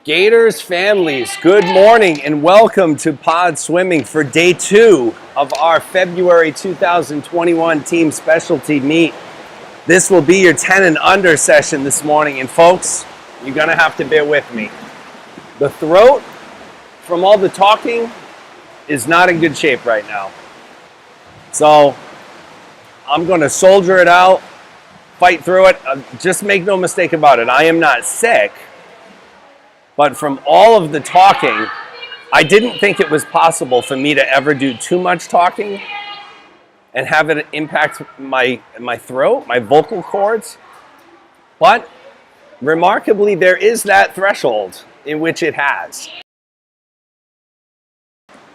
Gators families, good morning and welcome to Pod Swimming for day 2 of our February 2021 team specialty meet. This will be your 10 and under session this morning, and folks, you're gonna have to bear with me. The throat from all the talking is not in good shape right now. So I'm gonna soldier it out, fight through it. Just make no mistake about it, I am not sick. But from all of the talking, I didn't think it was possible for me to ever do too much talking and have it impact my throat, my vocal cords. But remarkably, there is that threshold in which it has.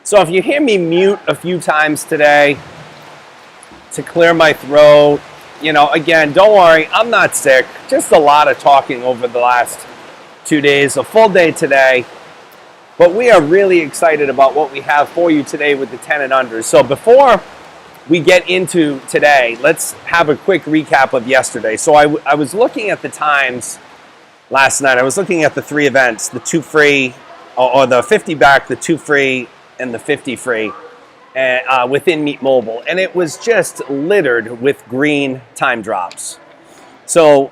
So if you hear me mute a few times today to clear my throat, again, don't worry, I'm not sick. Just a lot of talking over the last 2 days, a full day today, but we are really excited about what we have for you today with the 10 and under. So before we get into today, let's have a quick recap of yesterday. So I was looking at the times last night. I was looking at the 3 events, the 2 free, or the 50 back, the 2 free, and the 50 free within Meet Mobile, and it was just littered with green time drops. So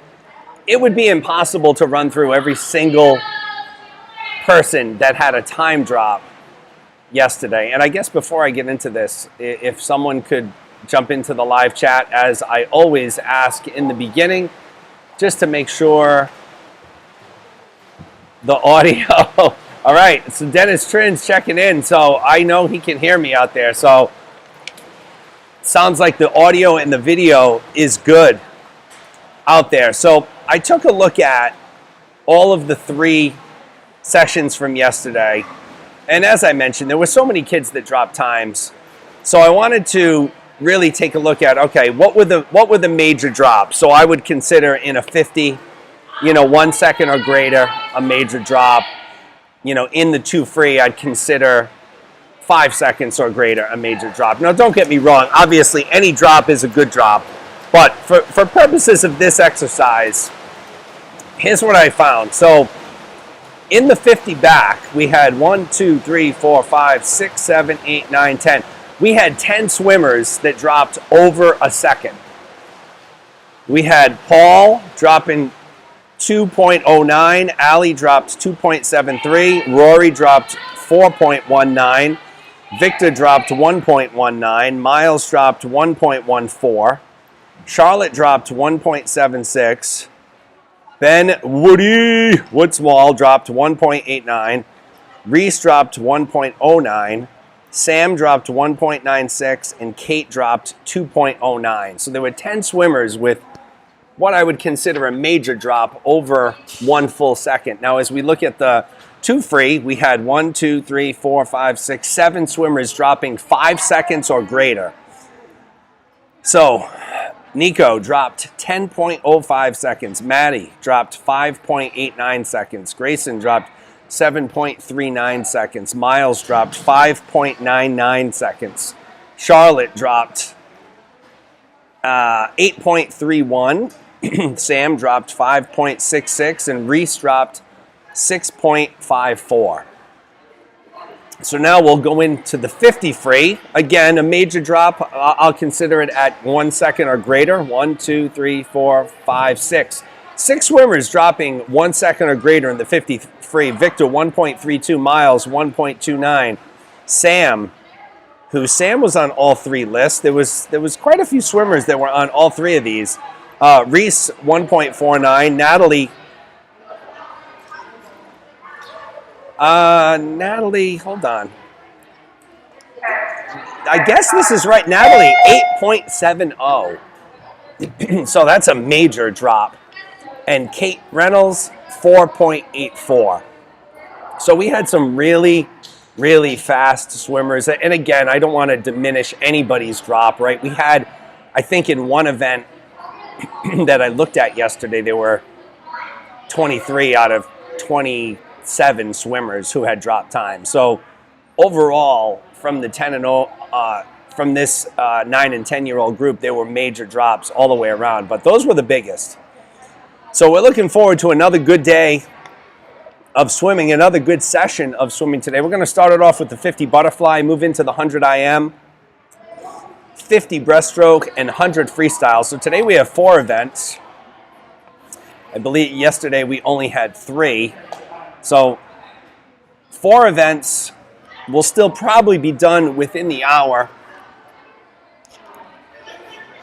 it would be impossible to run through every single person that had a time drop yesterday. And I guess before I get into this, if someone could jump into the live chat, as I always ask in the beginning, just to make sure the audio. All right, so Dennis Trin's checking in, so I know he can hear me out there. So sounds like the audio and the video is good out there. So I took a look at all of the 3 sessions from yesterday, and as I mentioned, there were so many kids that dropped times. So I wanted to really take a look at, okay, what were the major drops? So I would consider in a 50, 1 second or greater, a major drop. In the 2 free, I'd consider 5 seconds or greater a major drop. Now, don't get me wrong. Obviously, any drop is a good drop. But for purposes of this exercise, here's what I found. So in the 50 back, we had 1, 2, 3, 4, 5, 6, 7, 8, 9, 10. We had 10 swimmers that dropped over a second. We had Paul dropping 2.09, Allie dropped 2.73, Rory dropped 4.19, Victor dropped 1.19, Miles dropped 1.14, Charlotte dropped 1.76. Ben Woodswall dropped 1.89. Reese dropped 1.09. Sam dropped 1.96. And Kate dropped 2.09. So there were 10 swimmers with what I would consider a major drop over 1 full second. Now, as we look at the 2 free, we had 1, 2, 3, 4, 5, 6, 7 swimmers dropping 5 seconds or greater. So Nico dropped 10.05 seconds. Maddie dropped 5.89 seconds. Grayson dropped 7.39 seconds. Miles dropped 5.99 seconds. Charlotte dropped 8.31. Sam dropped 5.66. And Reese dropped 6.54. So now we'll go into the 50 free. Again, a major drop. I'll consider it at 1 second or greater. 1, 2, 3, 4, 5, 6. 6 swimmers dropping 1 second or greater in the 50 free. Victor 1.32, Miles 1.29. Sam was on all 3 lists. There was quite a few swimmers that were on all 3 of these. Reese 1.49, Natalie. Natalie, hold on. I guess this is right. Natalie, 8.70. So that's a major drop. And Kate Reynolds, 4.84. So we had some really, really fast swimmers. And again, I don't want to diminish anybody's drop, right? We had, I think in one event that I looked at yesterday, there were 23 out of 27 swimmers who had dropped time. So overall, from the 10 and 0, from this 9 and 10-year-old group, there were major drops all the way around. But those were the biggest. So we're looking forward to another good day of swimming, another good session of swimming today. We're going to start it off with the 50 butterfly, move into the 100 IM, 50 breaststroke, and 100 freestyle. So today we have 4 events. I believe yesterday we only had 3. So 4 events will still probably be done within the hour.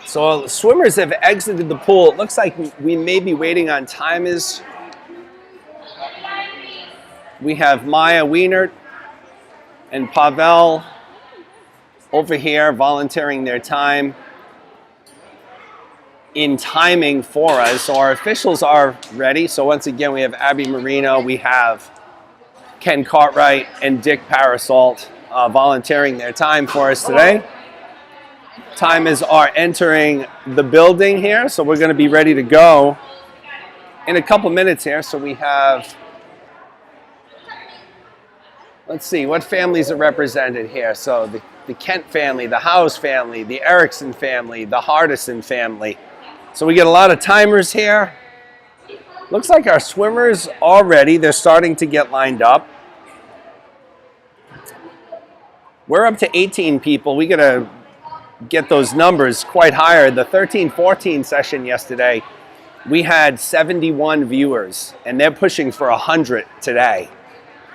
So swimmers have exited the pool. It looks like we may be waiting on timers. We have Maya Wienert and Pavel over here volunteering their time in timing for us. So our officials are ready. So once again, we have Abby Marino, we have Ken Cartwright and Dick Parasolt volunteering their time for us today. Timers are entering the building here, so we're going to be ready to go in a couple minutes here. So we have, let's see, what families are represented here? So the Kent family, the House family, the Erickson family, the Hardison family. So we get a lot of timers here. Looks like our swimmers are ready. They're starting to get lined up. We're up to 18 people. We got to get those numbers quite higher. The 13-14 session yesterday, we had 71 viewers, and they're pushing for 100 today.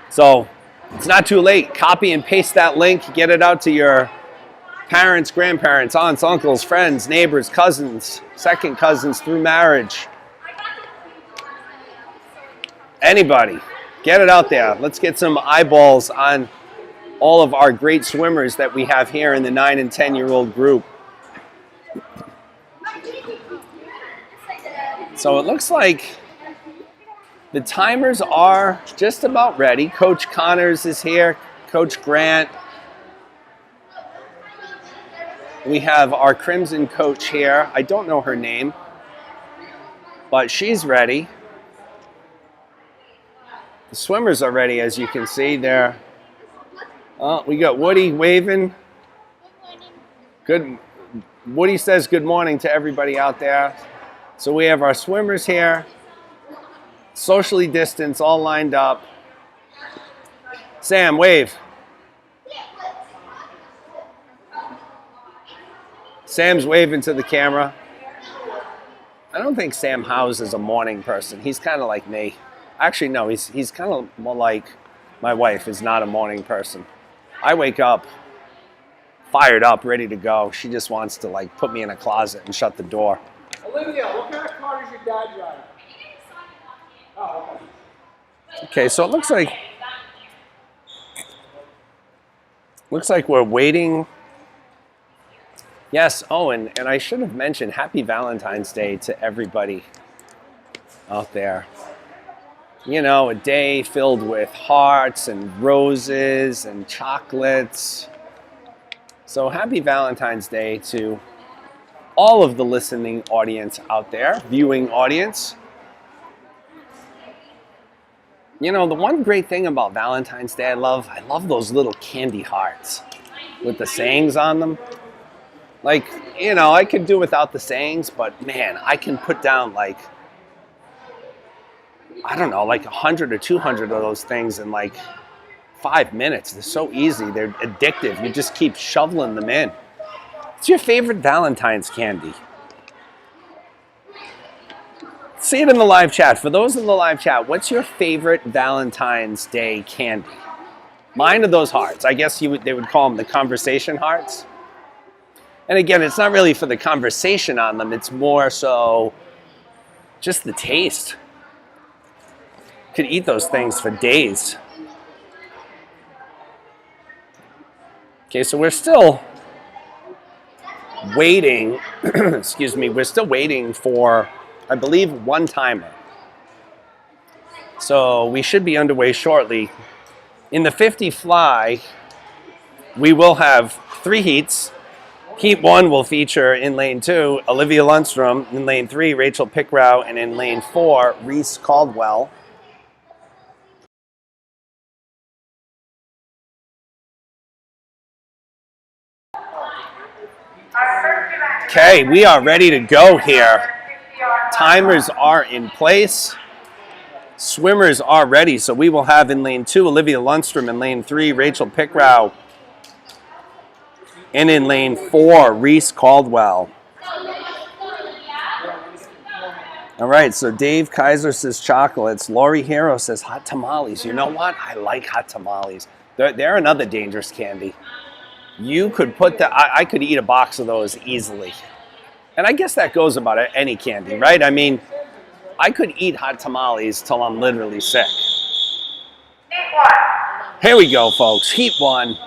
So it's not too late. Copy and paste that link. Get it out to your parents, grandparents, aunts, uncles, friends, neighbors, cousins, second cousins through marriage. Anybody. Get it out there. Let's get some eyeballs on all of our great swimmers that we have here in the 9 and 10-year-old group. So it looks like the timers are just about ready. Coach Connors is here. Coach Grant. We have our Crimson coach here. I don't know her name, but she's ready. The swimmers are ready, as you can see. They're, we got Woody waving. Good. Woody says good morning to everybody out there. So we have our swimmers here, socially distanced, all lined up. Sam, wave. Sam's waving to the camera. I don't think Sam Howes is a morning person. He's kind of like me. Actually, no, he's kind of more like my wife is not a morning person. I wake up fired up, ready to go. She just wants to like put me in a closet and shut the door. Olivia, what kind of car does your dad drive? Oh, okay. Okay, so it looks like we're waiting. Yes, oh, and I should have mentioned happy Valentine's Day to everybody out there. You know, a day filled with hearts and roses and chocolates. So happy Valentine's Day to all of the listening audience out there, viewing audience. You know, the one great thing about Valentine's Day I love those little candy hearts with the sayings on them. Like, you know, I could do without the sayings, but man, I can put down like, I don't know, like 100 or 200 of those things in like 5 minutes. They're so easy. They're addictive. You just keep shoveling them in. What's your favorite Valentine's candy? See it in the live chat. For those in the live chat, what's your favorite Valentine's Day candy? Mine are those hearts. I guess they would call them the conversation hearts. And again, it's not really for the conversation on them. It's more so just the taste. Could eat those things for days. Okay, so we're still waiting, excuse me, we're still waiting for, I believe, one timer. So we should be underway shortly. In the 50 fly, we will have 3 heats. Heat 1 will feature in lane 2, Olivia Lundstrom, in lane 3, Rachel Pickrow, and in lane 4, Reese Caldwell. Okay, we are ready to go here. Timers are in place. Swimmers are ready, so we will have in lane 2 Olivia Lundstrom, in lane 3 Rachel Pickrell, and in lane 4 Reese Caldwell. All right, so Dave Kaiser says chocolates. Lori Hero says hot tamales. You know what? I like hot tamales. They're another dangerous candy. You could put I could eat a box of those easily. And I guess that goes about any candy, right? I mean, I could eat hot tamales till I'm literally sick. Here we go, folks. Heat 1,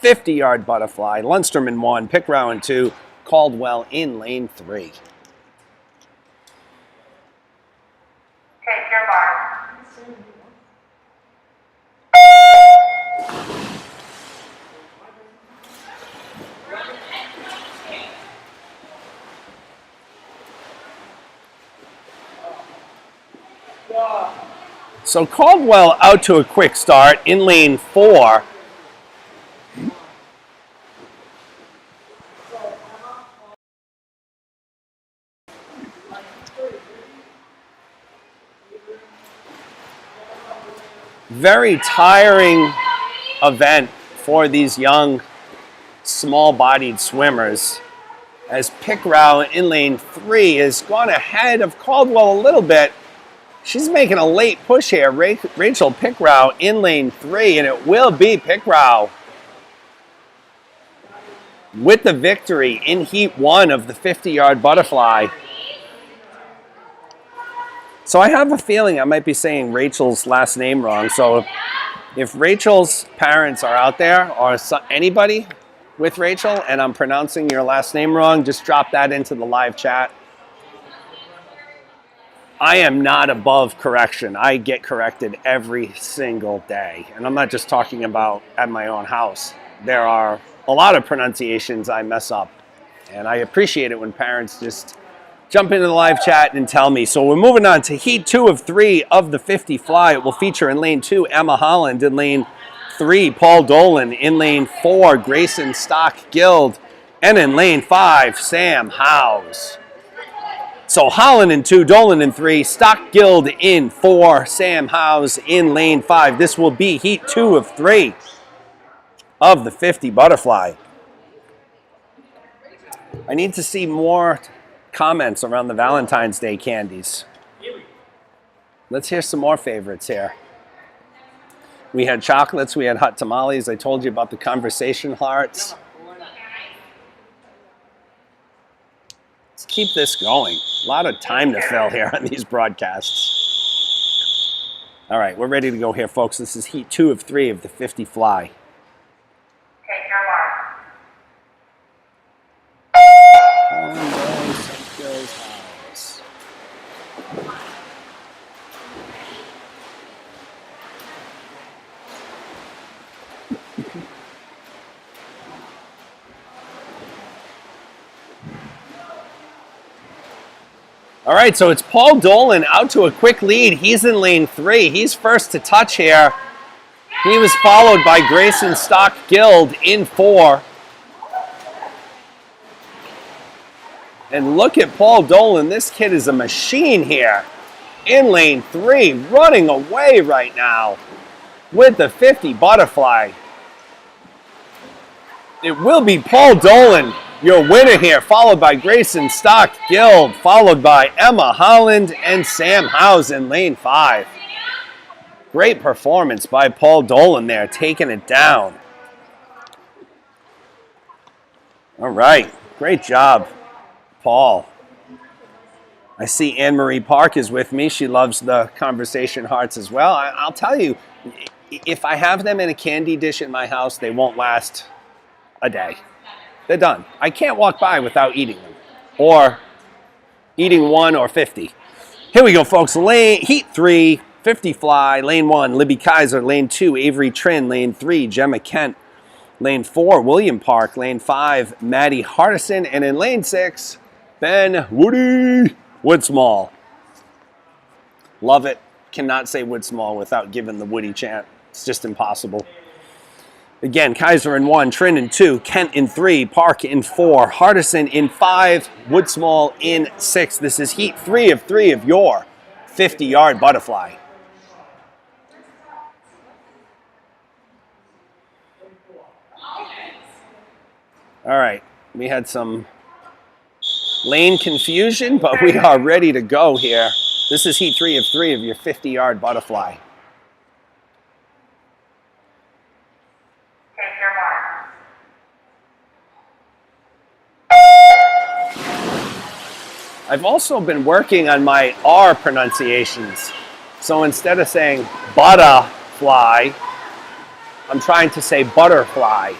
50-yard butterfly. Lundstrom in 1, Pickrell in 2, Caldwell in lane 3. Take your mark. So Caldwell out to a quick start in lane 4. Very tiring event for these young, small-bodied swimmers, as Pickrell in lane 3 has gone ahead of Caldwell a little bit. She's making a late push here. Rachel Pickrell in lane 3, and it will be Pickrell with the victory in heat 1 of the 50-yard butterfly. So I have a feeling I might be saying Rachel's last name wrong. So if Rachel's parents are out there, or anybody with Rachel, and I'm pronouncing your last name wrong, just drop that into the live chat. I am not above correction. I get corrected every single day. And I'm not just talking about at my own house. There are a lot of pronunciations I mess up. And I appreciate it when parents just jump into the live chat and tell me. So we're moving on to heat 2 of 3 of the 50 fly. It will feature in lane 2, Emma Holland. In lane 3, Paul Dolan. In lane 4, Grayson Stock-Guild. And in lane 5, Sam Howes. So Holland in 2, Dolan in 3, Stock-Guild in 4, Sam Howes in lane 5. This will be heat 2 of 3 of the 50 butterfly. I need to see more comments around the Valentine's Day candies. Let's hear some more favorites here. We had chocolates, we had hot tamales. I told you about the conversation hearts. Let's keep this going. A lot of time to fill here on these broadcasts. All right, we're ready to go here, folks. This is heat 2 of 3 of the 50 fly. Take your mark. All right, so it's Paul Dolan out to a quick lead. He's in lane 3. He's first to touch here. He was followed by Grayson Stock-Guild in 4. And look at Paul Dolan. This kid is a machine here. In lane 3, running away right now with the 50 butterfly. It will be Paul Dolan, your winner here, followed by Grayson Stock-Guild, followed by Emma Holland and Sam Howes in lane 5. Great performance by Paul Dolan there, taking it down. All right, great job, Paul. I see Anne-Marie Park is with me. She loves the conversation hearts as well. I'll tell you, if I have them in a candy dish in my house, they won't last a day. They're done. I can't walk by without eating them, or eating 1 or 50. Here we go, folks. Heat 3, 50 fly. Lane 1, Libby Kaiser. Lane 2, Avery Trin. Lane 3, Gemma Kent. Lane 4, William Park. Lane 5, Maddie Hardison. And in lane 6, Ben Woody Woodsmall. Love it. Cannot say Woodsmall without giving the Woody chant. It's just impossible. Again, Kaiser in 1, Trin in 2, Kent in 3, Park in 4, Hardison in 5, Woodsmall in 6. This is heat 3 of 3 of your 50-yard butterfly. All right, we had some lane confusion, but we are ready to go here. This is heat 3 of 3 of your 50-yard butterfly. Take your mark. I've also been working on my R pronunciations. So instead of saying butterfly, I'm trying to say butterfly.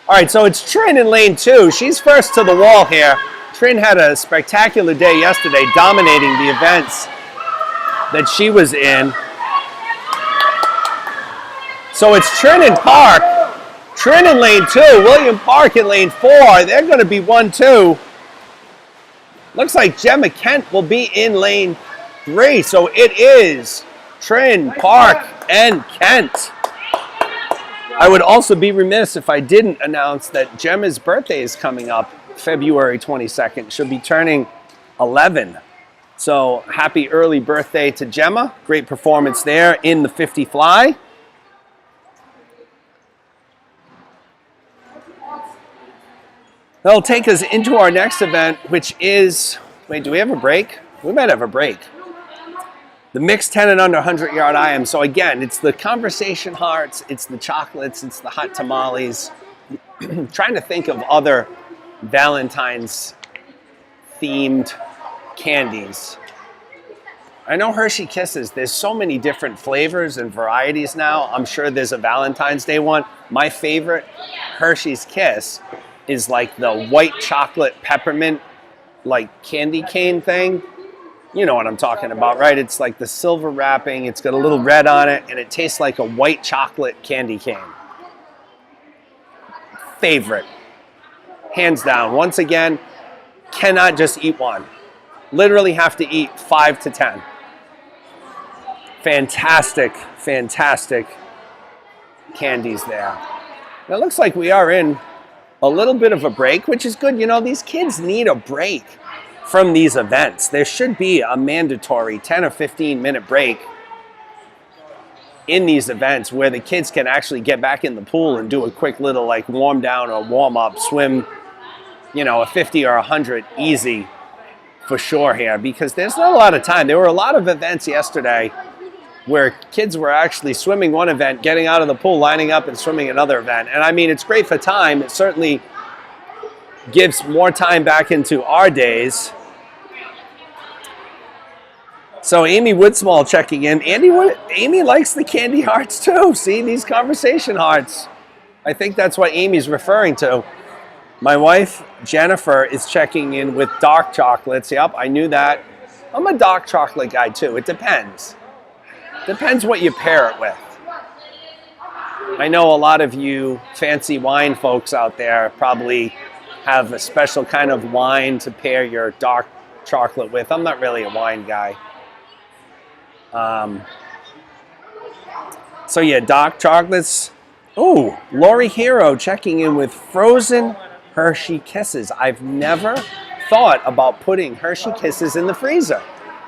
All right, so it's Trin in lane 2. She's first to the wall here. Trin had a spectacular day yesterday, dominating the events that she was in. So it's Trin and Park. Trin in lane 2, William Park in lane 4. They're going to be 1-2. Looks like Gemma Kent will be in lane 3. So it is Trin, Park, and Kent. I would also be remiss if I didn't announce that Gemma's birthday is coming up February 22nd. She'll be turning 11. So happy early birthday to Gemma. Great performance there in the 50 fly. That'll take us into our next event, which is, wait, do we have a break? We might have a break. The mixed 10 and under 100-yard IM. So again, it's the conversation hearts, it's the chocolates, it's the hot tamales. Trying to think of other Valentine's themed candies. I know Hershey Kisses, there's so many different flavors and varieties now. I'm sure there's a Valentine's Day one. My favorite Hershey's Kiss is like the white chocolate peppermint, like candy cane thing. You know what I'm talking about, right? It's like the silver wrapping, it's got a little red on it, and it tastes like a white chocolate candy cane. Favorite. Hands down. Once again, cannot just eat one. Literally have to eat 5 to 10. Fantastic, fantastic candies there. Now it looks like we are in a little bit of a break, which is good. You know, these kids need a break from these events. There should be a mandatory 10 or 15 minute break in these events where the kids can actually get back in the pool and do a quick little like warm down or warm up, swim, you know, a 50 or 100 easy for sure here, because there's not a lot of time. There were a lot of events yesterday where kids were actually swimming one event, getting out of the pool, lining up and swimming another event. And I mean, it's great for time. It certainly gives more time back into our days. So Amy Woodsmall checking in. Amy likes the candy hearts too. See, these conversation hearts. I think that's what Amy's referring to. My wife, Jennifer, is checking in with dark chocolates. Yep, I knew that. I'm a dark chocolate guy too. It depends. Depends what you pair it with. I know a lot of you fancy wine folks out there probably have a special kind of wine to pair your dark chocolate with. I'm not really a wine guy. So yeah, dark chocolates. Oh, Lori Hero checking in with frozen Hershey Kisses. I've never thought about putting Hershey Kisses in the freezer,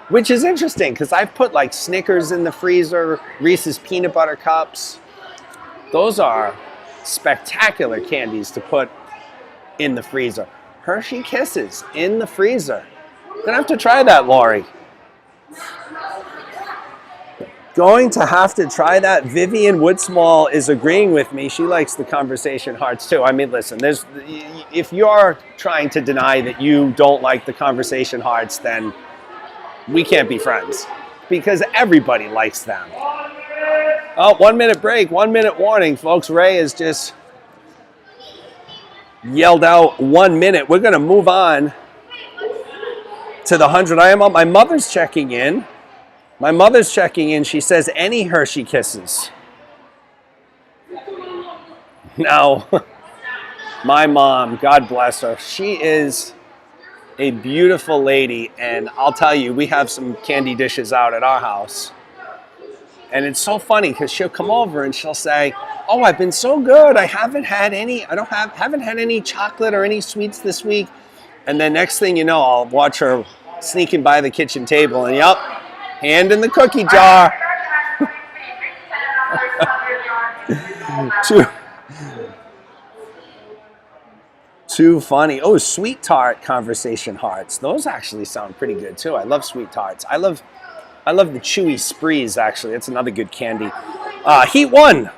which is interesting because I've put like Snickers in the freezer, Reese's peanut butter cups. Those are spectacular candies to put in the freezer. Hershey Kisses in the freezer. Gonna have to try that, Lori. Going to have to try that. Vivian Woodsmall is agreeing with me. She likes the conversation hearts too. I mean, listen, if you're trying to deny that you don't like the conversation hearts, then we can't be friends because everybody likes them. Oh, 1 minute break, 1 minute warning, folks. Ray has just yelled out 1 minute. We're going to move on to the 100 IM. My mother's checking in. My mother's checking in. She says, any Hershey Kisses. Now, my mom, God bless her, she is a beautiful lady. And I'll tell you, we have some candy dishes out at our house. And it's so funny because she'll come over and she'll say, oh, I've been so good. I haven't had any chocolate or any sweets this week. And then next thing you know, I'll watch her sneaking by the kitchen table and yup, hand in the cookie jar. Too funny. Oh, sweet tart conversation hearts. Those actually sound pretty good too. I love sweet tarts. I love the chewy sprees actually. That's another good candy. Heat 1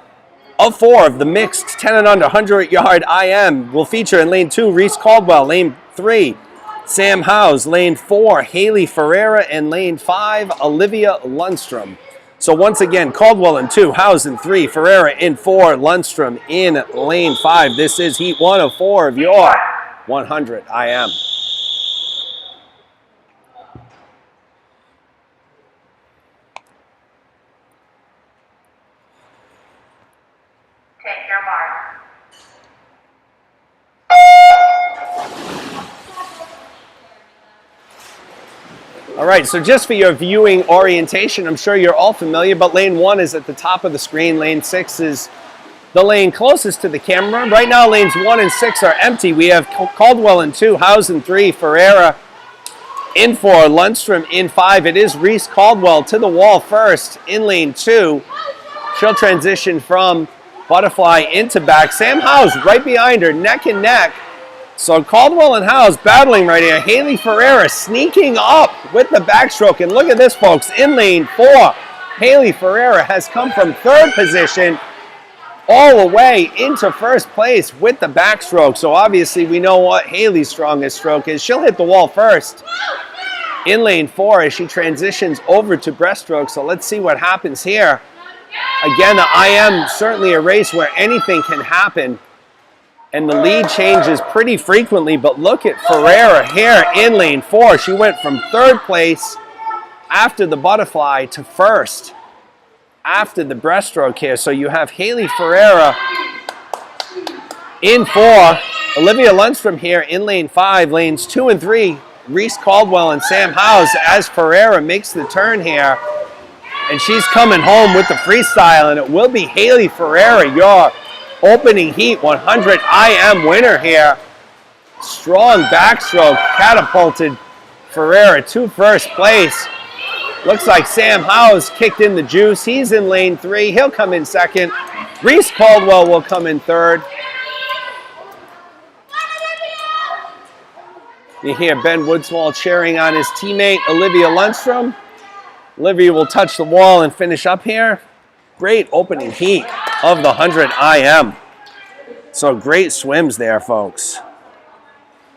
of 4 of the mixed 10 and under 100-yard IM will feature in lane 2 Reese Caldwell, lane 3 Sam Howes, lane 4 Haley Ferreira, and lane 5 Olivia Lundstrom. So once again, Caldwell in 2, Howes in 3, Ferreira in 4, Lundstrom in lane 5. This is Heat 1 of 4 of your 100 IM. Take your mark. All right, so just for your viewing orientation, I'm sure you're all familiar, but lane 1 is at the top of the screen. Lane 6 is the lane closest to the camera. Right now, lanes 1 and 6 are empty. We have Caldwell in 2, Howes in 3, Ferreira in 4, Lundstrom in 5. It is Reese Caldwell to the wall first in lane 2. She'll transition from butterfly into back. Sam Howes right behind her, neck and neck. So Caldwell and Howes battling right here. Haley Ferreira sneaking up with the backstroke. And look at this, folks. In lane 4, Haley Ferreira has come from 3rd position all the way into 1st place with the backstroke. So obviously we know what Haley's strongest stroke is. She'll hit the wall first in lane 4 as she transitions over to breaststroke. So let's see what happens here. Again, the IM certainly a race where anything can happen. And the lead changes pretty frequently, but look at Ferreira here in lane 4. She went from 3rd place after the butterfly to 1st after the breaststroke here. So you have Haley Ferreira in 4, Olivia Lundstrom here in lane 5, lanes 2 and 3, Reese Caldwell and Sam Howes as Ferreira makes the turn here. And she's coming home with the freestyle, and it will be Haley Ferreira, your opening heat 100 IM winner here. Strong backstroke catapulted Ferreira to 1st place. Looks like Sam Howes kicked in the juice. He's in lane 3. He'll come in 2nd. Reese Caldwell will come in 3rd. You hear Ben Woodswall cheering on his teammate Olivia Lundstrom. Olivia will touch the wall and finish up here. Great opening heat of the 100 IM. So great swims there, folks.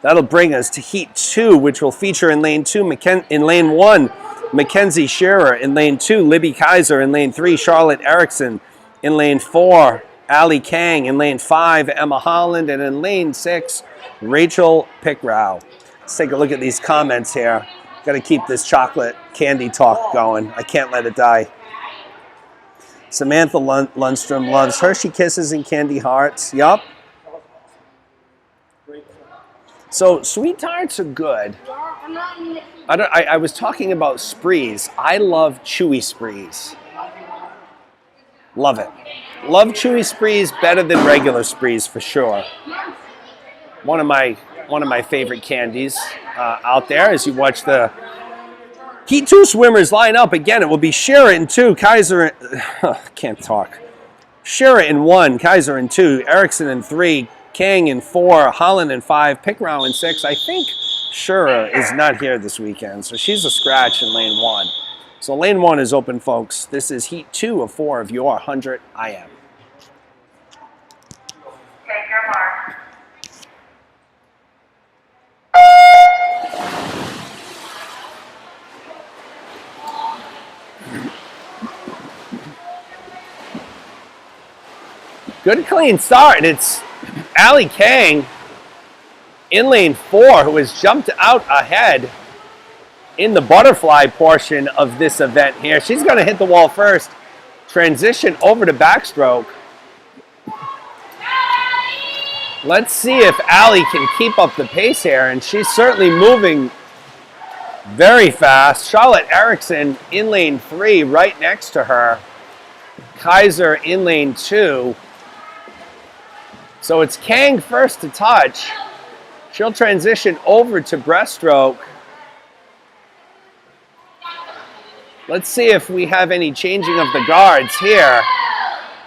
That'll bring us to Heat 2, which will feature in lane 2, in lane 1, Mackenzie Shearer. In lane 2, Libby Kaiser. In lane 3, Charlotte Erickson. In lane 4, Ali Kang. In lane 5, Emma Holland. And in lane 6, Rachel Pickrao. Let's take a look at these comments here. Got to keep this chocolate candy talk going. I can't let it die. Samantha Lundstrom loves Hershey Kisses and Candy Hearts. Yup. So sweet tarts are good. I was talking about sprees. I love chewy sprees. Love it. Love chewy sprees better than regular sprees for sure. One of my favorite candies out there as you watch the Heat 2 swimmers line up. Again, it will be Shearer in 2, Kaiser, can't talk. Shearer in 1, Kaiser in 2, Erickson in 3, Kang in 4, Holland in 5, Pickrao in 6. I think Shearer is not here this weekend, so she's a scratch in lane 1. So lane 1 is open, folks. This is Heat 2 of 4 of your 100 IM. Take your mark. Good clean start. It's Ali Kang in lane 4 who has jumped out ahead in the butterfly portion of this event here. She's going to hit the wall first, transition over to backstroke. Let's see if Ali can keep up the pace here, and she's certainly moving very fast. Charlotte Erickson in lane 3 right next to her. Kaiser in lane 2. So it's Kang first to touch. She'll transition over to breaststroke. Let's see if we have any changing of the guards here.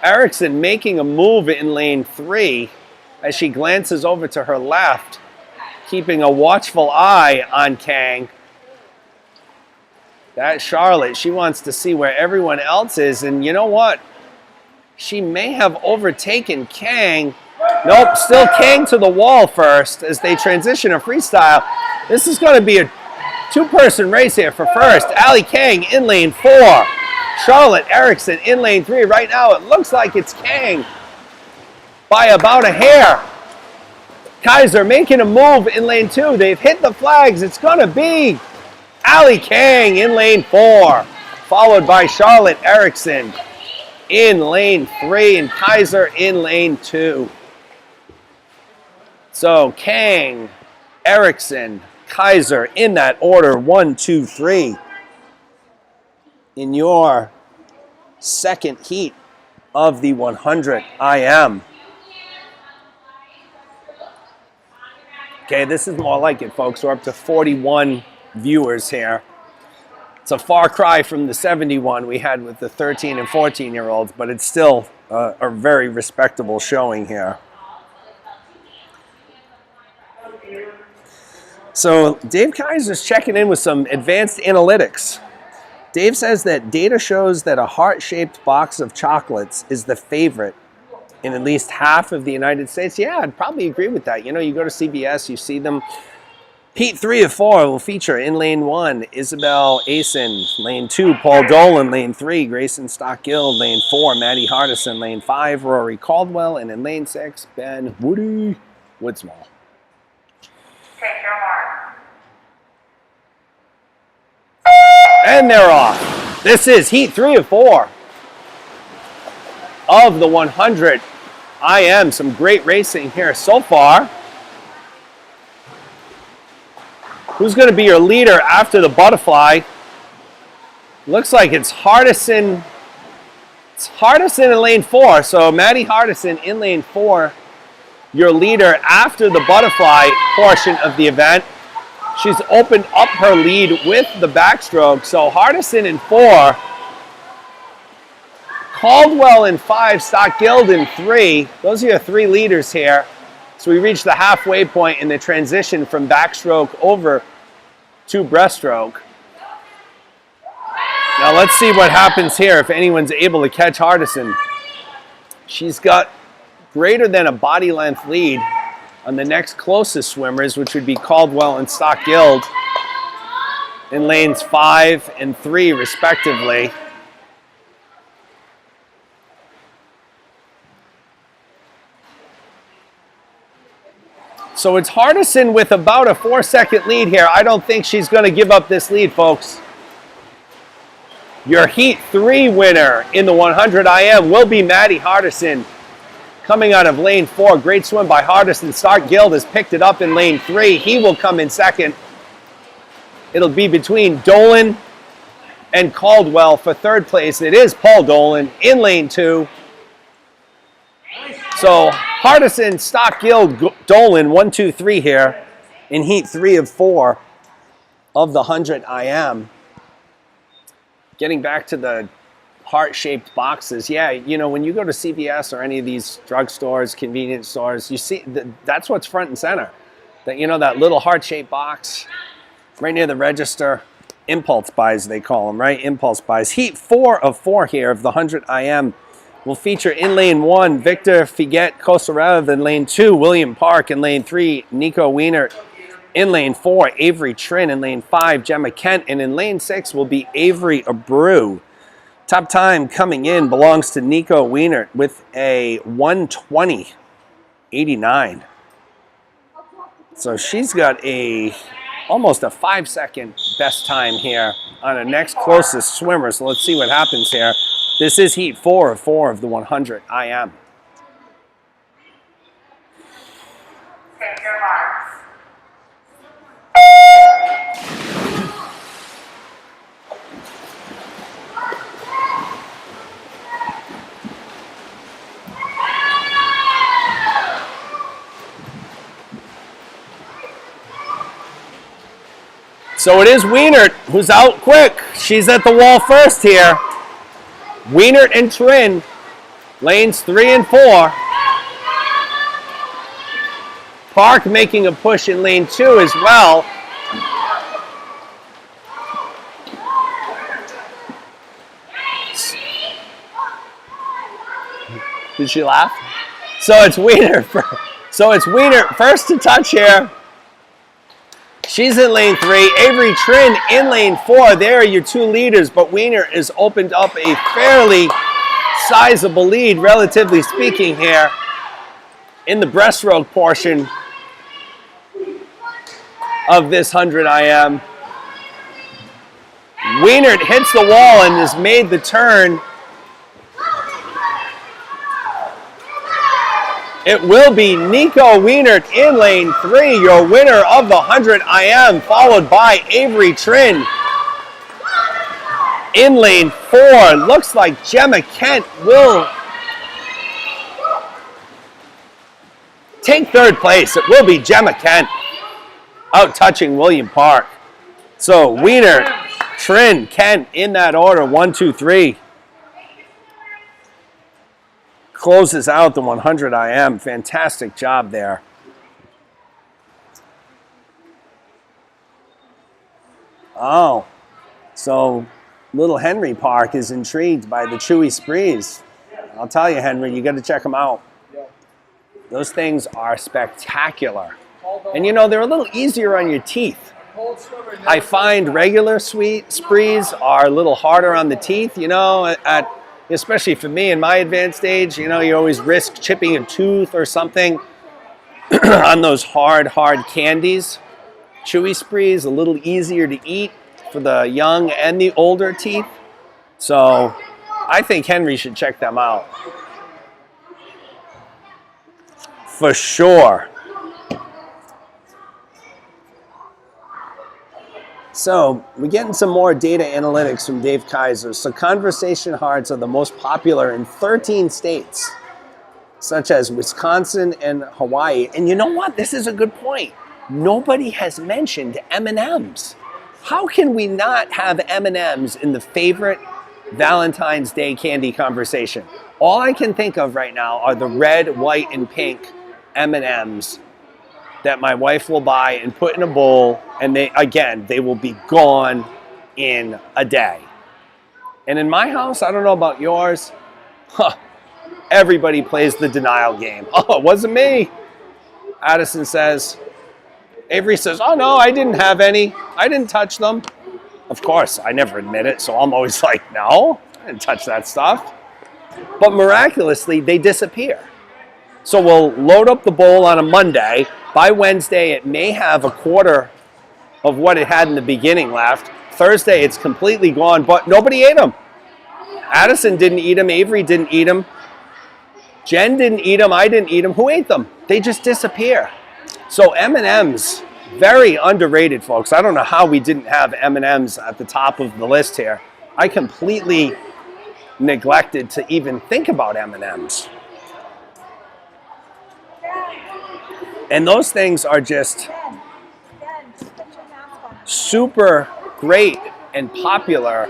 Erickson making a move in lane 3 as she glances over to her left, keeping a watchful eye on Kang. That's Charlotte. She wants to see where everyone else is, and you know what? She may have overtaken Kang. Nope, still Kang to the wall first as they transition to freestyle. This is going to be a two-person race here for first. Allie Kang in lane 4. Charlotte Erickson in lane 3. Right now it looks like it's Kang by about a hair. Kaiser making a move in lane 2. They've hit the flags. It's going to be Allie Kang in lane 4, followed by Charlotte Erickson in lane 3 and Kaiser in lane 2. So Kang, Erickson, Kaiser in that order, 1, 2, 3. In your second heat of the 100 IM. Okay, this is more like it, folks. We're up to 41 viewers here. It's a far cry from the 71 we had with the 13 and 14-year-olds, but it's still a very respectable showing here. So Dave Kaiser's checking in with some advanced analytics. Dave says that data shows that a heart-shaped box of chocolates is the favorite in at least half of the United States. Yeah, I'd probably agree with that. You know, you go to CBS, you see them. Heat 3 of 4 will feature in lane 1, Isabel Asen. Lane 2, Paul Dolan. Lane 3, Grayson Stockgill. Lane 4, Maddie Hardison. Lane 5, Rory Caldwell. And in lane 6, Ben Woody Woodsmall. Take your mark. And they're off. This is Heat 3 of 4 of the 100 IM. Some great racing here so far. Who's going to be your leader after the butterfly? Looks like it's Hardison. It's Hardison in lane 4. So Maddie Hardison in lane 4, your leader after the butterfly portion of the event. She's opened up her lead with the backstroke. So Hardison in 4. Caldwell in 5, Stockgill in 3. Those are your 3 leaders here. So we reached the halfway point in the transition from backstroke over to breaststroke. Now let's see what happens here if anyone's able to catch Hardison. She's got greater than a body length lead on the next closest swimmers, which would be Caldwell and Stockgill in lanes 5 and 3 respectively. So it's Hardison with about a 4-second lead here. I don't think she's going to give up this lead, folks. Your Heat 3 winner in the 100 IM will be Maddie Hardison. Coming out of lane 4, great swim by Hardison. Stockgill has picked it up in lane 3. He will come in second. It'll be between Dolan and Caldwell for third place. It is Paul Dolan in lane 2. So Hardison, Stockgill, Dolan, 1, 2, 3 here in Heat 3 of 4 of the 100 IM. Getting back to the heart-shaped boxes. Yeah, you know, when you go to CVS or any of these drugstores, convenience stores, you see that's what's front and center. That, you know, that little heart-shaped box right near the register. Impulse buys, they call them, right? Impulse buys. Heat 4 of 4 here of the 100 IM will feature in lane 1, Victor Figuet Kosarev. In lane 2, William Park. In lane 3, Nico Wiener. In lane 4, Avery Trin. In lane 5, Gemma Kent. And in lane 6 will be Avery Abreu. Top time coming in belongs to Nico Wiener with a 1:20.89. So she's got almost a 5-second best time here on the next closest swimmer. So let's see what happens here. This is Heat 4 of 4 of the 100 IM. Take your marks. So it is Wienert who's out quick. She's at the wall first here. Wienert and Trin, lanes 3 and 4. Park making a push in lane 2 as well. Did she laugh? So it's Wienert. First to touch here. She's in lane 3. Avery Trin in lane 4. There are your two leaders, but Wienert has opened up a fairly sizable lead, relatively speaking, here in the breaststroke portion of this 100 IM. Wienert hits the wall and has made the turn. It will be Nico Wienert in lane 3, your winner of the 100 IM, followed by Avery Trin in lane 4. Looks like Gemma Kent will take third place. It will be Gemma Kent out touching William Park. So Wienert, Trin, Kent in that order, 1, 2, 3. Closes out the 100 IM. Fantastic job there. Oh, so little Henry Park is intrigued by the Chewy Sprees. I'll tell you, Henry, you got to check them out. Those things are spectacular. And you know, they're a little easier on your teeth. I find regular Sprees are a little harder on the teeth, you know, especially for me in my advanced age, you know, you always risk chipping a tooth or something on those hard candies. Chewy Sprees, a little easier to eat for the young and the older teeth. So I think Henry should check them out. For sure. So we're getting some more data analytics from Dave Kaiser. So conversation hearts are the most popular in 13 states, such as Wisconsin and Hawaii. And you know what? This is a good point. Nobody has mentioned M&Ms. How can we not have M&Ms in the favorite Valentine's Day candy conversation? All I can think of right now are the red, white, and pink M&Ms that my wife will buy and put in a bowl, and they will be gone in a day. And in my house, I don't know about yours, everybody plays the denial game. Oh, it wasn't me. Addison says. Avery says, oh no, I didn't have any. I didn't touch them. Of course, I never admit it, so I'm always like, no, I didn't touch that stuff. But miraculously, they disappear. So we'll load up the bowl on a Monday. By Wednesday, it may have a quarter of what it had in the beginning left. Thursday, it's completely gone, but nobody ate them. Addison didn't eat them. Avery didn't eat them. Jen didn't eat them. I didn't eat them. Who ate them? They just disappear. So M&Ms, very underrated, folks. I don't know how we didn't have M&Ms at the top of the list here. I completely neglected to even think about M&Ms. And those things are just super great and popular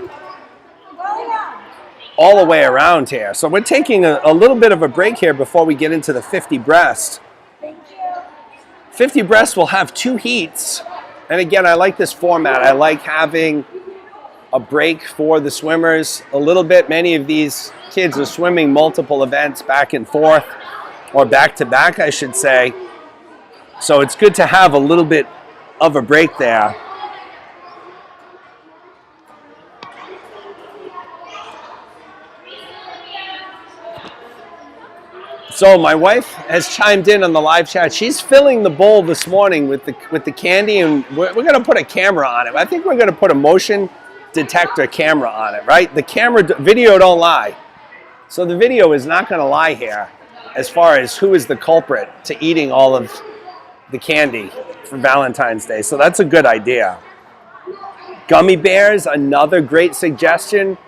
all the way around here. So we're taking a little bit of a break here before we get into the 50 breast. 50 breast will have 2 heats. And again, I like this format. I like having a break for the swimmers a little bit. Many of these kids are swimming multiple events back and forth, or back to back, I should say. So it's good to have a little bit of a break there. So my wife has chimed in on the live chat. She's filling the bowl this morning with the candy, and we're going to put a camera on it. I think we're going to put a motion detector camera on it, right? The video don't lie. So the video is not going to lie here as far as who is the culprit to eating all of the candy for Valentine's Day. So that's a good idea. Gummy bears, another great suggestion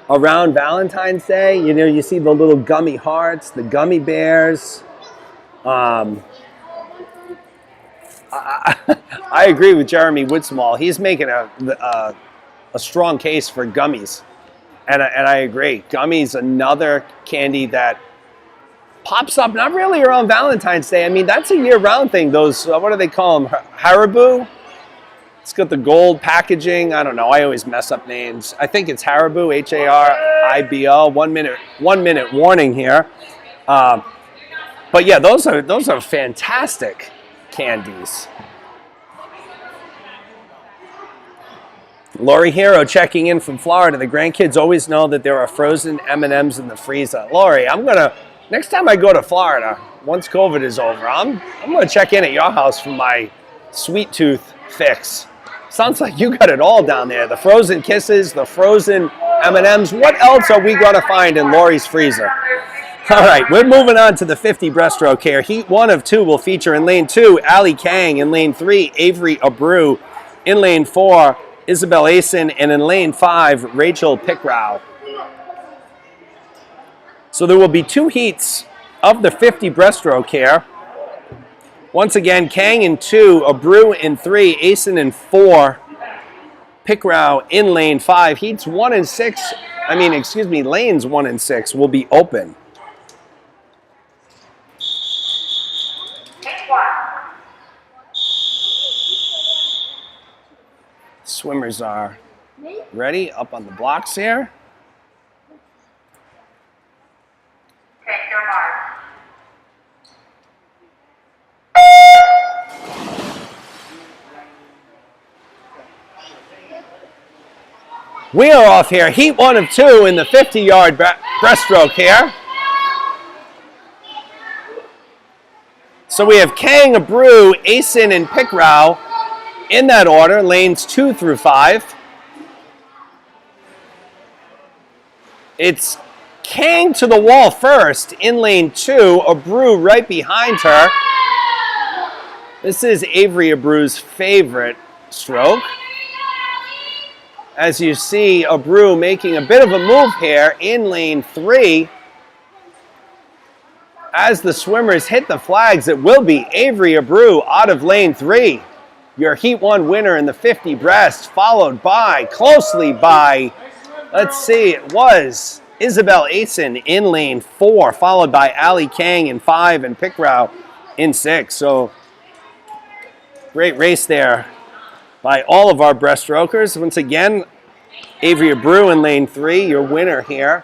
around Valentine's Day. You know, you see the little gummy hearts, the gummy bears. I agree with Jeremy Woodsmall. He's making a strong case for gummies. And I agree. Gummies, another candy that pops up not really around Valentine's Day. I mean, that's a year-round thing. Those, what do they call them? Haribo? It's got the gold packaging. I don't know. I always mess up names. I think it's Haribo, Haribo. 1 minute warning here. But yeah, those are fantastic candies. Lori Hero checking in from Florida. The grandkids always know that there are frozen M&Ms in the freezer. Lori, next time I go to Florida, once COVID is over, I'm gonna check in at your house for my sweet tooth fix. Sounds like you got it all down there. The frozen kisses, the frozen M&Ms. What else are we gonna find in Lori's freezer? All right, we're moving on to the 50 breaststroke here. Heat 1 of 2 will feature in lane 2, Ali Kang. In lane 3, Avery Abreu. In lane 4, Isabel Asen. And in lane 5, Rachel Pickrao. So there will be 2 heats of the 50 breaststroke here. Once again, Kang in 2, Abreu in 3, Asen in 4, Pickrao in lane 5. Heats 1 and 6, lanes 1 and 6 will be open. Heat 1. Swimmers are ready, up on the blocks here. Take your mark. We are off here. Heat 1 of 2 in the 50-yard breaststroke here. So we have Kang, Abreu, Asen, and Pickrao in that order, lanes 2 through 5. It's Kang to the wall first in lane 2, Abreu right behind her. This is Avery Abreu's favorite stroke. As you see, Abreu making a bit of a move here in lane 3. As the swimmers hit the flags, it will be Avery Abreu out of lane 3. Your Heat 1 winner in the 50 breast, followed by, closely by, let's see, it was Isabel Asen in lane 4, followed by Ali Kang in 5 and Pickrao in 6. So, great race there by all of our breaststrokers. Once again, Avery Abreu in lane 3, your winner here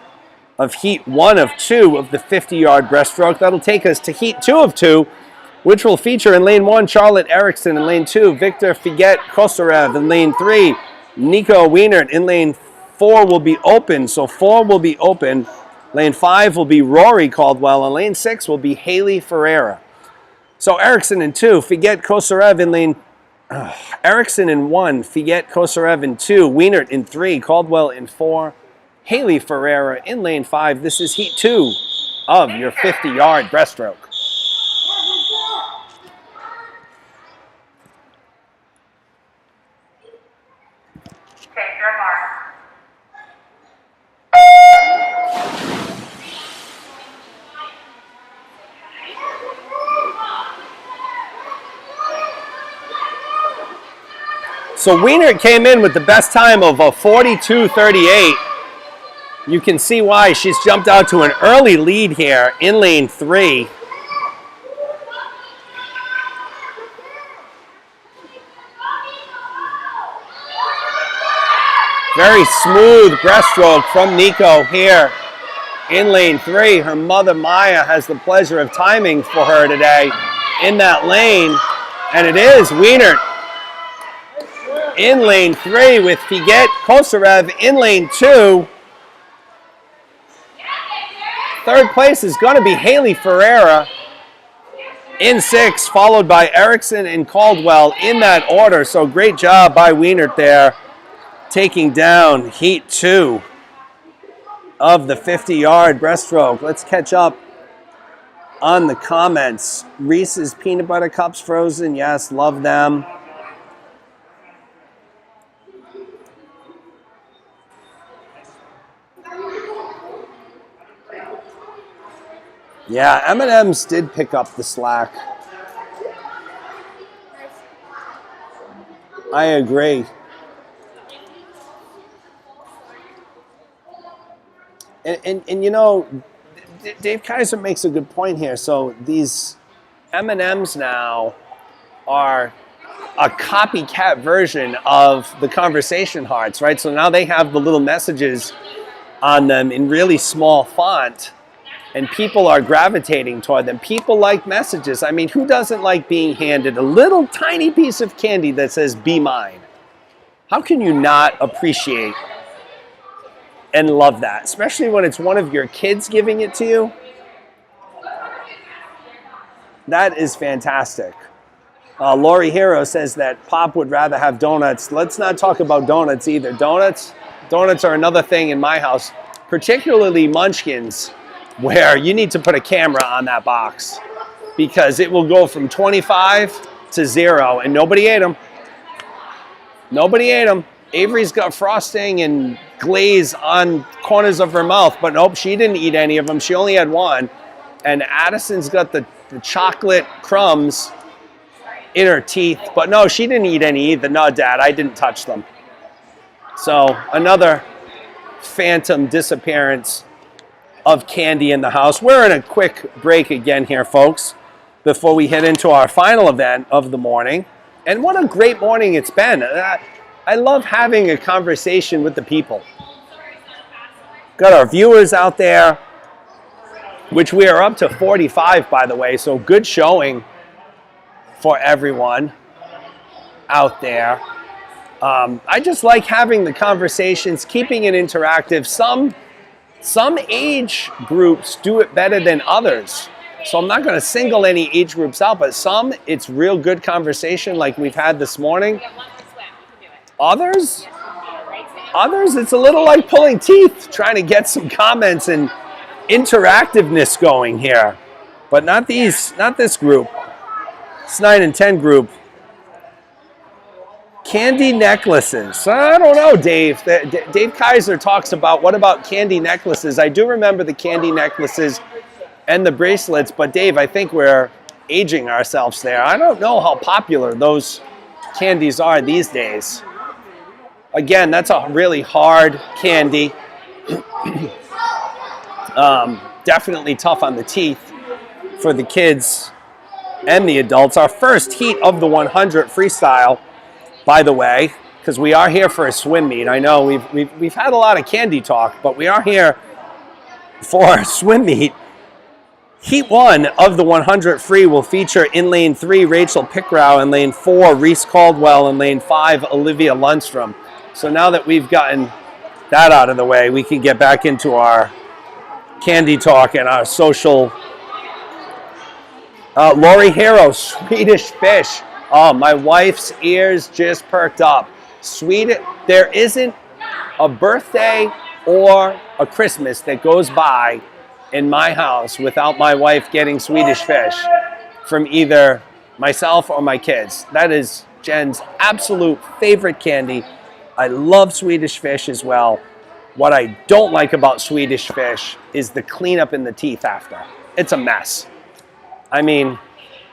of Heat 1 of 2 of the 50-yard breaststroke. That'll take us to Heat 2 of 2, which will feature in lane 1, Charlotte Erickson. In lane 2, Victor Figet Kosarev. In lane 3, Nico Wienert. In lane 4 will be open, so 4 will be open. Lane 5 will be Rory Caldwell, and lane 6 will be Haley Ferreira. So Erickson in 2, Figet Kosarev in lane Erickson in 1, Figet Kosarev in 2, Wienert in 3, Caldwell in 4, Haley Ferreira in lane 5. This is Heat 2 of your 50-yard breaststroke. Take your mark. So Wienert came in with the best time of a 42.38. You can see why she's jumped out to an early lead here in lane 3. Very smooth breaststroke from Nico here in lane 3. Her mother Maya has the pleasure of timing for her today in that lane. And it is Wienert in lane 3 with Figet Kosarev in lane 2. Third place is going to be Haley Ferreira in 6, followed by Erickson and Caldwell in that order. So great job by Wienert there, taking down Heat 2 of the 50-yard breaststroke. Let's catch up on the comments. Reese's Peanut Butter Cups frozen. Yes, love them. Yeah, M&M's did pick up the slack. I agree. And you know, Dave Kaiser makes a good point here. So these M&Ms now are a copycat version of the conversation hearts, right? So now they have the little messages on them in really small font, and people are gravitating toward them. People like messages. I mean, who doesn't like being handed a little tiny piece of candy that says, "Be mine"? How can you not appreciate and love that, especially when it's one of your kids giving it to you? That is fantastic. Lori Hero says that Pop would rather have donuts. Let's not talk about donuts either. Donuts are another thing in my house, particularly Munchkins, where you need to put a camera on that box because it will go from 25 to 0, and nobody ate them. Nobody ate them. Avery's got frosting and glaze on corners of her mouth, but nope, she didn't eat any of them. She only had one. And Addison's got the chocolate crumbs in her teeth, but no, she didn't eat any either. No, Dad, I didn't touch them. So another phantom disappearance of candy in the house. We're in a quick break again here, folks, before we head into our final event of the morning. And what a great morning it's been. I love having a conversation with the people. Got our viewers out there, which we are up to 45, by the way, so good showing for everyone out there. I just like having the conversations, keeping it interactive. Some age groups do it better than others. So I'm not going to single any age groups out, but some, it's real good conversation like we've had this morning. Others, it's a little like pulling teeth, trying to get some comments and interactiveness going here. But not this group. It's 9 and 10 group. Candy necklaces. I don't know, Dave. Dave Kaiser talks about, what about candy necklaces? I do remember the candy necklaces and the bracelets, but Dave, I think we're aging ourselves there. I don't know how popular those candies are these days. Again, that's a really hard candy. Definitely tough on the teeth for the kids and the adults. Our first heat of the 100 freestyle, by the way, because we are here for a swim meet. I know we've had a lot of candy talk, but we are here for a swim meet. Heat 1 of the 100 free will feature in lane 3, Rachel Pickrao, in lane 4, Reese Caldwell, in lane 5, Olivia Lundstrom. So now that we've gotten that out of the way, we can get back into our candy talk and our social. Lori Hero, Swedish Fish. Oh, my wife's ears just perked up. There isn't a birthday or a Christmas that goes by in my house without my wife getting Swedish Fish from either myself or my kids. That is Jen's absolute favorite candy. I love Swedish Fish as well. What I don't like about Swedish Fish is the cleanup in the teeth after. It's a mess. I mean,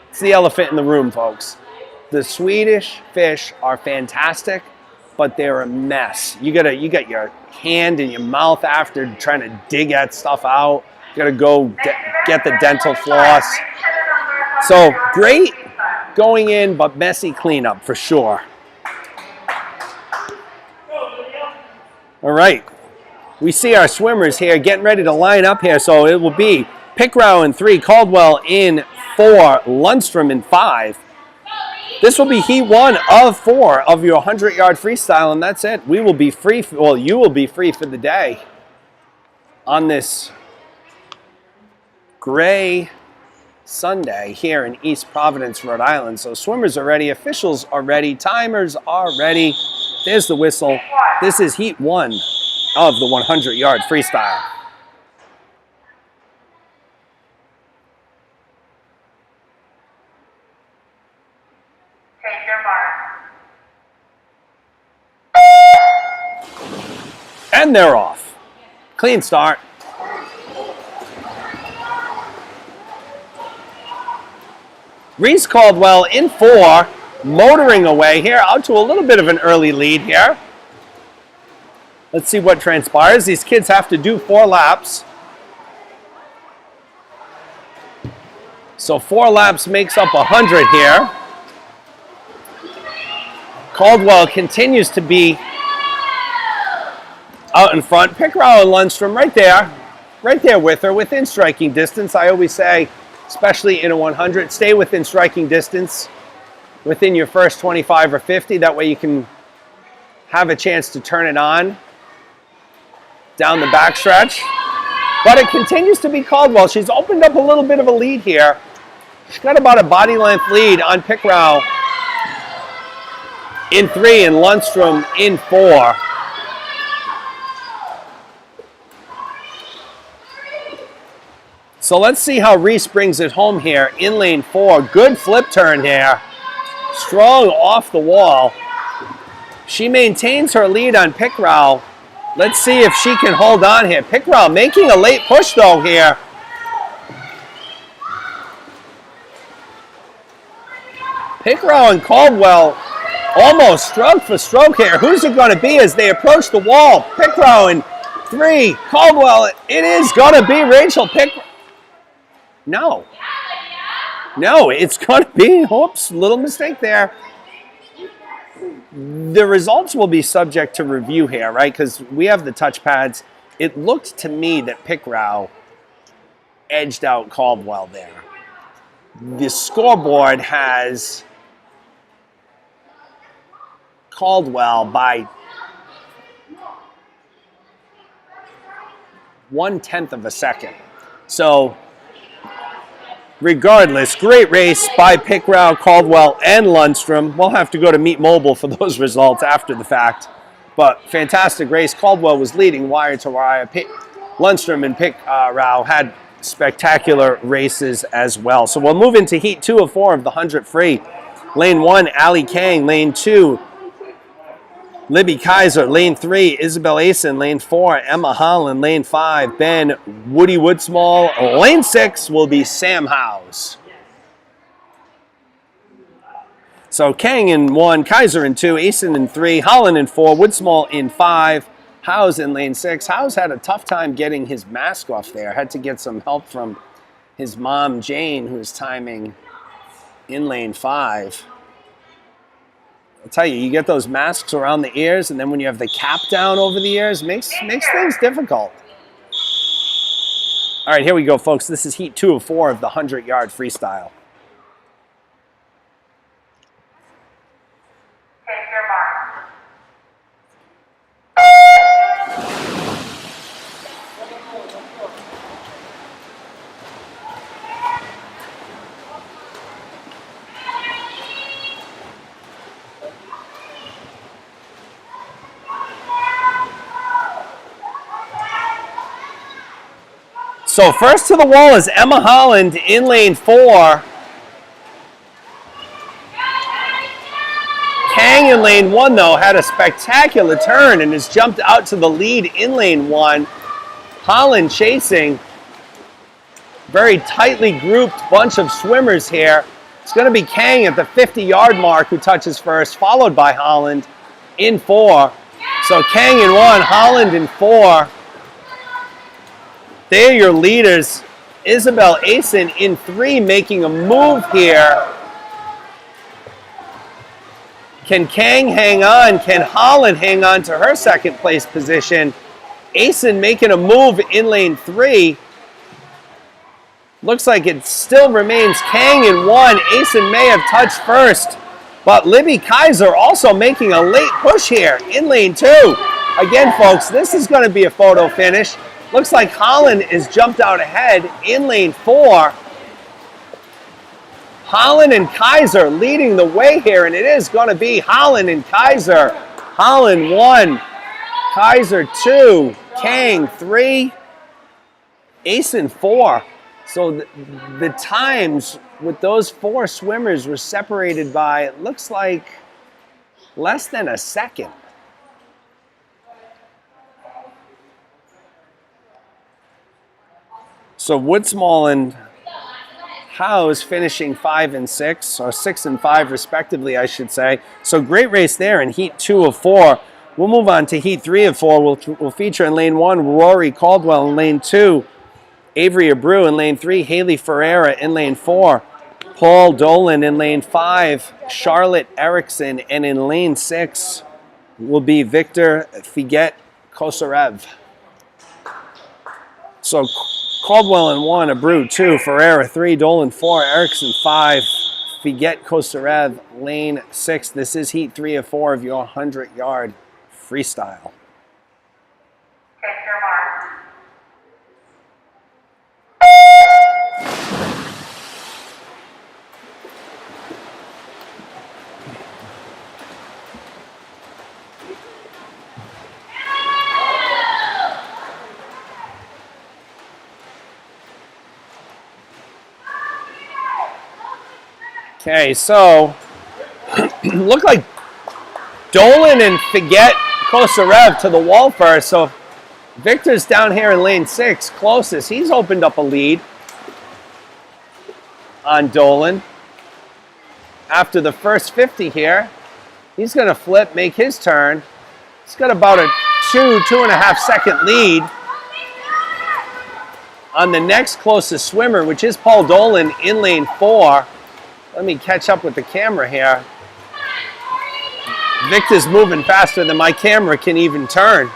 it's the elephant in the room, folks. The Swedish Fish are fantastic, but they're a mess. You got your hand in your mouth after trying to dig that stuff out. You got to go get the dental floss. So great going in, but messy cleanup for sure. All right. We see our swimmers here getting ready to line up here. So it will be Pickrao in 3, Caldwell in 4, Lundstrom in 5. This will be heat 1 of 4 of your 100-yard freestyle, and that's it. We will be free. Well, you will be free for the day on this gray Sunday here in East Providence, Rhode Island. So swimmers are ready, officials are ready, timers are ready. There's the whistle. This is heat 1 of the 100-yard freestyle. Take your mark. And they're off. Clean start. Reese Caldwell in 4, motoring away here, out to a little bit of an early lead here. Let's see what transpires. These kids have to do 4 laps. So 4 laps makes up 100 here. Caldwell continues to be out in front. Pickrell and Lundstrom right there with her, within striking distance. I always say, especially in a 100, stay within striking distance within your first 25 or 50. That way you can have a chance to turn it on down the backstretch. But it continues to be Caldwell. She's opened up a little bit of a lead here. She's got about a body length lead on Pickrell in 3 and Lundstrom in 4. So let's see how Reese brings it home here in lane 4. Good flip turn here. Strong off the wall. She maintains her lead on Pickrell. Let's see if she can hold on here. Pickrell making a late push though here. Pickrell and Caldwell almost stroke for stroke here. Who's it going to be as they approach the wall? Pickrell in 3. Caldwell, it is going to be Rachel Pickrell. No, it's going to be, oops, little mistake there. The results will be subject to review here, right? Because we have the touchpads. It looked to me that Pickrell edged out Caldwell there. The scoreboard has Caldwell by 1/10 of a second. So, regardless, great race by Pickrell, Caldwell, and Lundstrom. We'll have to go to Meet Mobile for those results after the fact. But fantastic race. Caldwell was leading wire to wire. Lundstrom and Pickrell had spectacular races as well. So we'll move into Heat 2 of 4 of the 100 free. Lane 1, Allie Kang. Lane 2, Libby Kaiser. Lane 3, Isabel Asen. Lane 4, Emma Holland. Lane 5, Ben Woody Woodsmall. Lane 6 will be Sam Howes. So Kang in 1, Kaiser in 2, Asen in 3, Holland in 4, Woodsmall in 5, Howes in lane 6. Howes had a tough time getting his mask off there. Had to get some help from his mom, Jane, who's timing in lane 5. I'll tell you, you get those masks around the ears, and then when you have the cap down over the ears, makes things difficult. All right, here we go, folks. This is Heat 2 of 4 of the 100-yard freestyle. Take your mark. So first to the wall is Emma Holland in lane 4. Kang in lane 1, though, had a spectacular turn and has jumped out to the lead in lane 1. Holland chasing. Very tightly grouped bunch of swimmers here. It's going to be Kang at the 50-yard mark who touches first, followed by Holland in 4. So Kang in 1, Holland in 4. They're your leaders. Isabel Asen in 3, making a move here. Can Kang hang on? Can Holland hang on to her second place position? Asen making a move in lane 3. Looks like it still remains Kang in 1. Asen may have touched first, but Libby Kaiser also making a late push here in lane 2. Again, folks, this is going to be a photo finish. Looks like Holland is jumped out ahead in lane 4. Holland and Kaiser leading the way here, and it is going to be Holland and Kaiser. Holland 1, Kaiser 2, Kang 3, Asen 4. So the times with those 4 swimmers were separated by, it looks like, less than a second. So Woodsmall and House finishing 5 and 6, or 6 and 5 respectively, I should say. So great race there in Heat 2 of 4. We'll move on to Heat 3 of 4. We'll feature in Lane 1, Rory Caldwell. In Lane 2, Avery Abreu. In Lane 3, Haley Ferreira. In Lane 4, Paul Dolan. In Lane 5, Charlotte Erickson. And in Lane 6 will be Victor Figet Kosarev. So Caldwell in 1, Abreu 2, Ferreira 3, Dolan 4, Erickson 5, Figet Kosarev, Lane 6. This is Heat 3 of 4 of your 100-yard freestyle. Take your mark. Okay, so look like Dolan and Figet Kosarev to the wall first. So Victor's down here in lane 6, closest. He's opened up a lead on Dolan. After the first 50 here, he's going to flip, make his turn. He's got about a 2.5 second lead on the next closest swimmer, which is Paul Dolan in lane 4. Let me catch up with the camera here. Victor's moving faster than my camera can even turn.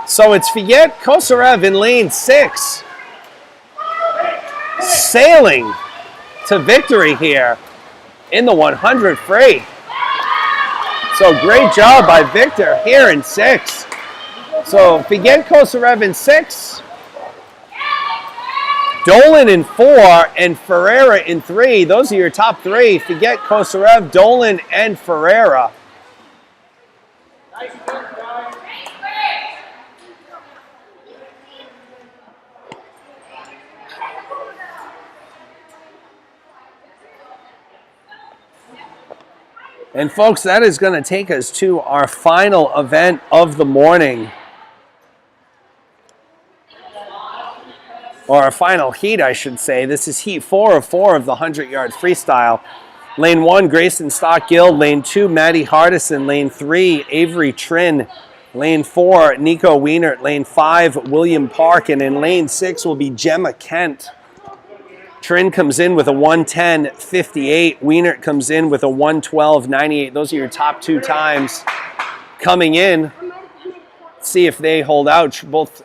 So it's Figet Kosarev in lane 6. Sailing to victory here in the 100 free. So great job by Victor here in 6. So Figet Kosarev in 6. Dolan in 4 and Ferreira in 3. Those are your top 3. Figet Kosarev, Dolan, and Ferreira. Nice work, guys. And folks, that is going to take us to our final event of the morning. Or our final heat, I should say. This is Heat 4 of 4 of the 100-yard freestyle. Lane 1, Grayson Stockgill. Lane 2, Maddie Hardison. Lane 3, Avery Trin. Lane 4, Nico Wienert. Lane 5, William Park. And in lane 6 will be Gemma Kent. Trin comes in with a 1:10.58. Wienert comes in with a 1:12.98. Those are your top 2 times coming in. Let's see if they hold out. Both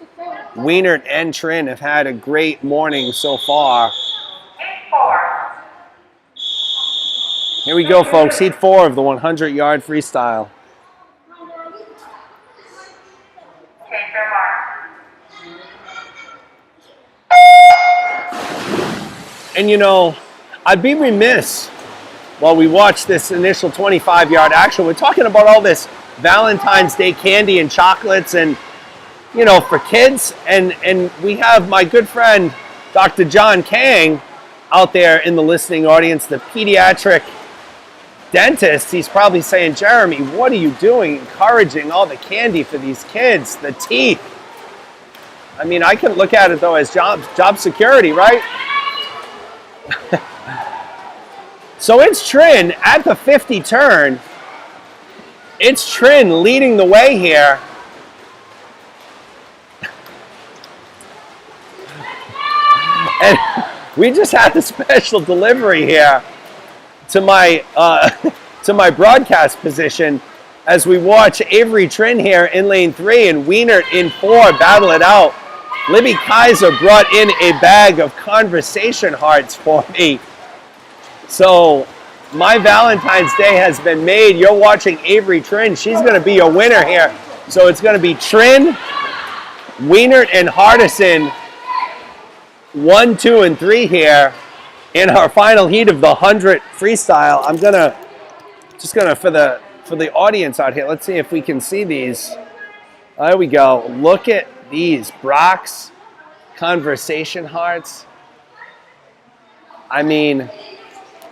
Wienert and Trin have had a great morning so far. Heat 4. Here we go, folks. Heat 4 of the 100-yard freestyle. Take your mark. And you know, I'd be remiss while we watch this initial 25-yard action. We're talking about all this Valentine's Day candy and chocolates and, you know, for kids. And we have my good friend, Dr. John Kang, out there in the listening audience, the pediatric dentist. He's probably saying, Jeremy, what are you doing encouraging all the candy for these kids, the teeth? I mean, I can look at it, though, as job security, right? So it's Trin at the 50 turn. It's Trin leading the way here. And we just had the special delivery here to my broadcast position as we watch Avery Trin here in lane 3 and Wienert in 4 battle it out. Libby Kaiser brought in a bag of conversation hearts for me. So my Valentine's Day has been made. You're watching Avery Trin. She's going to be a winner here. So it's going to be Trin, Wienert, and Hardison 1, 2, and 3 here in our final heat of the 100 freestyle. I'm just gonna for the audience out here. Let's see if we can see these. There we go. Look at these Brock's conversation hearts. I mean,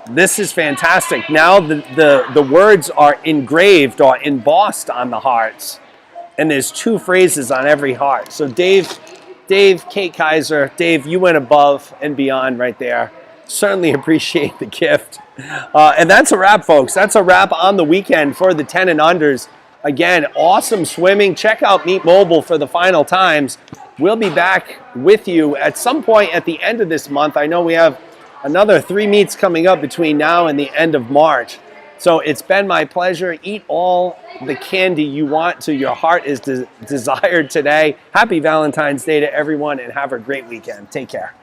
this is fantastic. Now the words are engraved or embossed on the hearts, and there's 2 phrases on every heart. So Dave Dave, Kate Kaiser. Dave, you went above and beyond right there. Certainly appreciate the gift. And that's a wrap, folks. That's a wrap on the weekend for the 10 and unders. Again, awesome swimming. Check out Meet Mobile for the final times. We'll be back with you at some point at the end of this month. I know we have another 3 meets coming up between now and the end of March. So it's been my pleasure. Eat all the candy you want to your heart is desired today. Happy Valentine's Day to everyone and have a great weekend. Take care.